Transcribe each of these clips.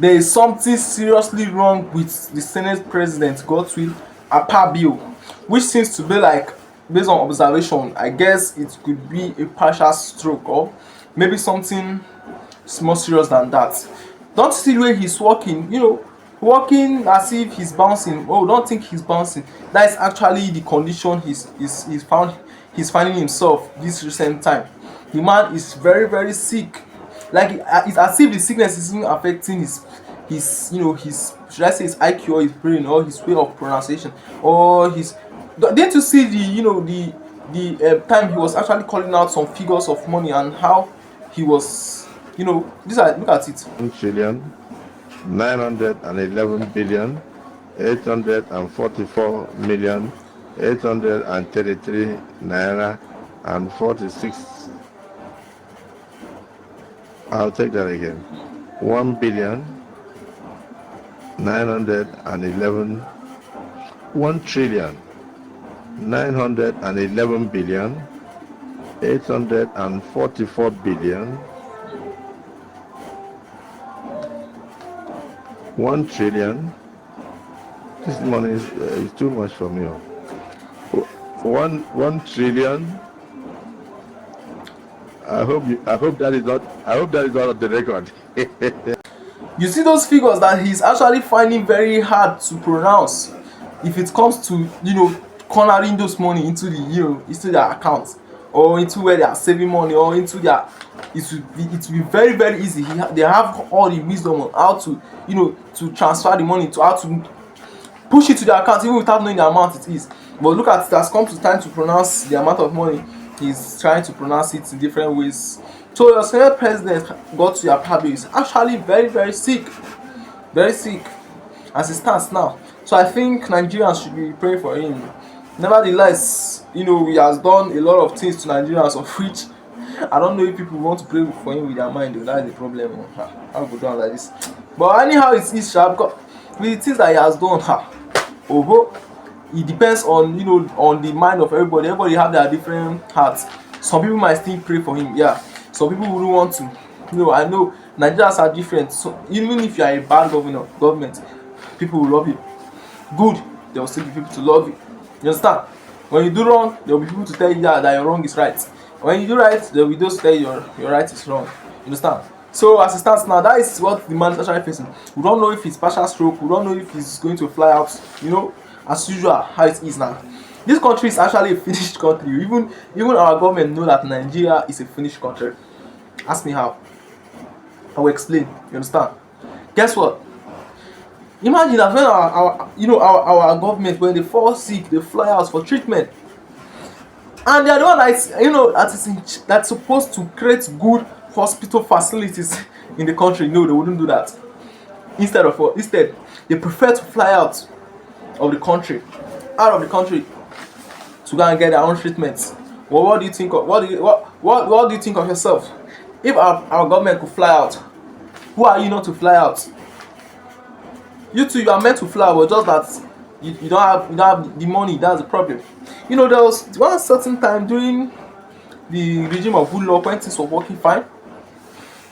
there is something seriously wrong with the Senate President Godswill Akpabio, which seems to be like, based on observation, I guess it could be a partial stroke or maybe something more serious than that. Don't see the way he's walking, walking as if he's bouncing. Oh, don't think he's bouncing. That is actually the condition he's finding himself this recent time. The man is very very sick. Like it's as if the sickness is even affecting his should I say his IQ or his brain or his way of pronunciation or his. Didn't you see the time he was actually calling out some figures of money and how he was, this are, look at it. 1 trillion 911 billion 844 million 833 naira and 46. I'll take that again. 1 billion 911 1 trillion 911 billion 844 billion 1 trillion. This money is too much for me. 1 trillion. I hope that is not on the record. You see those figures that he's actually finding very hard to pronounce if it comes to cornering those money into the into their accounts or into where they are saving money or into their, it will be very very easy. They have all the wisdom on how to to transfer the money, to how to push it to their account even without knowing the amount it is. But look at it, has come to time to pronounce the amount of money. He's trying to pronounce it in different ways. So your Senate President Godswill Akpabio is actually very very sick, very sick as it stands now. So I think Nigerians should be praying for him. Nevertheless, he has done a lot of things to Nigerians, of which I don't know if people want to pray for him with their mind. That's the problem. How go down like this? But anyhow, it is sharp. With the things that he has done, it depends on on the mind of everybody. Everybody have their different hearts. Some people might still pray for him. Yeah. Some people wouldn't want to. I know Nigerians are different. So even if you are a bad government, people will love you. Good, there will still be people to love you. You understand? When you do wrong, there will be people to tell you that your wrong is right. When you do right, there will be those to tell you your right is wrong. You understand? So as it stands now, that is what the man is actually facing. We don't know if it's partial stroke. We don't know if he's going to fly out. As usual, how it is now. This country is actually a finished country. Even our government know that Nigeria is a finished country. Ask me how. I will explain. You understand? Guess what? Imagine that when our government, when they fall sick, they fly out for treatment, and they are the one that's supposed to create good hospital facilities in the country. No, they wouldn't do that. Instead, they prefer to fly out of the country to go and get their own treatments. Well, what do you think of what do you think of yourself? If our government could fly out, who are you not to fly out? You too, you are meant to fly, but just that you don't have the money. That's the problem. There was one certain time during the regime of Goodluck when things were working fine.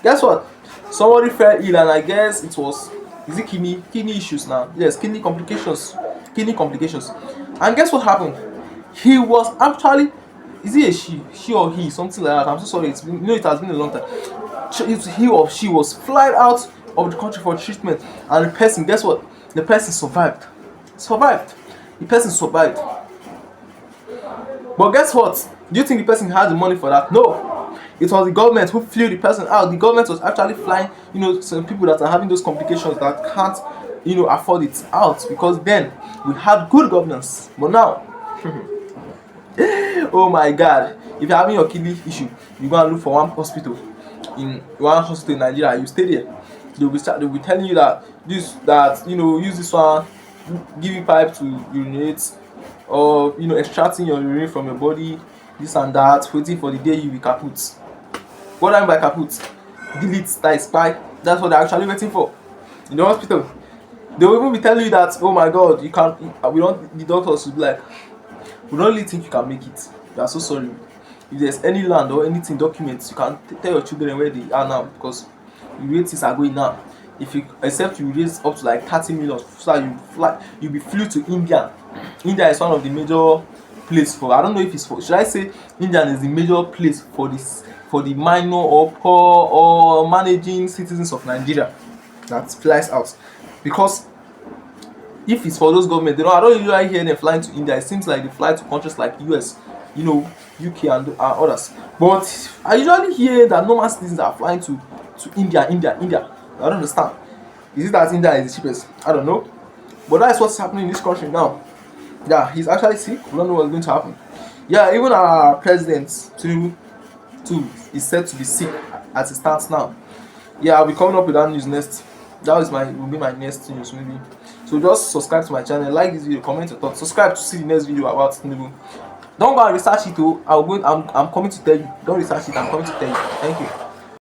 Guess what? Somebody fell ill, and I guess it was, is it kidney issues now? Yes, kidney complications. And guess what happened? He was actually, is it a she or he, something like that? I'm so sorry. It has been a long time. He or she was flying out of the country for treatment, and the person, guess what? The person survived. The person survived. But guess what? Do you think the person had the money for that? No. It was the government who flew the person out. The government was actually flying, some people that are having those complications that can't, afford it out, because then we had good governance. But now, oh my God! If you're having your kidney issue, you go and look for one hospital in Nigeria. You stay there. They'll be telling you that use this one, give you pipe to urinate, or extracting your urine from your body, this and that, waiting for the day you will kaput. What I mean by kaput? Delete, that is spy. That's what they're actually waiting for in the hospital. They will even be telling you that, oh my God, you can't. The doctors will be like, we don't really think you can make it. We are so sorry. If there's any land or anything documents, you can tell your children where they are now, because the way things are going now, if you except you raise up to like 30 million so that you be flew to India. India is one of the major place for, I don't know if it's for, should I say India is the major place for this, for the minor or poor or managing citizens of Nigeria that flies out. Because if it's for those government, I don't usually hear them flying to India. It seems like they fly to countries like US, you know, UK and others. But I usually hear that normal citizens are flying to India. I don't understand. Is it that India is the cheapest? I don't know. But that's what's happening in this country now. Yeah, he's actually sick. We don't know what's going to happen. Yeah, even our president Tinubu too is said to be sick as it stands now. Yeah, I'll be coming up with that news next. Will be my next news maybe. So just subscribe to my channel, like this video, comment your thoughts, subscribe to see the next video about Tinubu. Don't go and research it though. I'm coming to tell you. Don't research it, I'm coming to tell you. Thank you.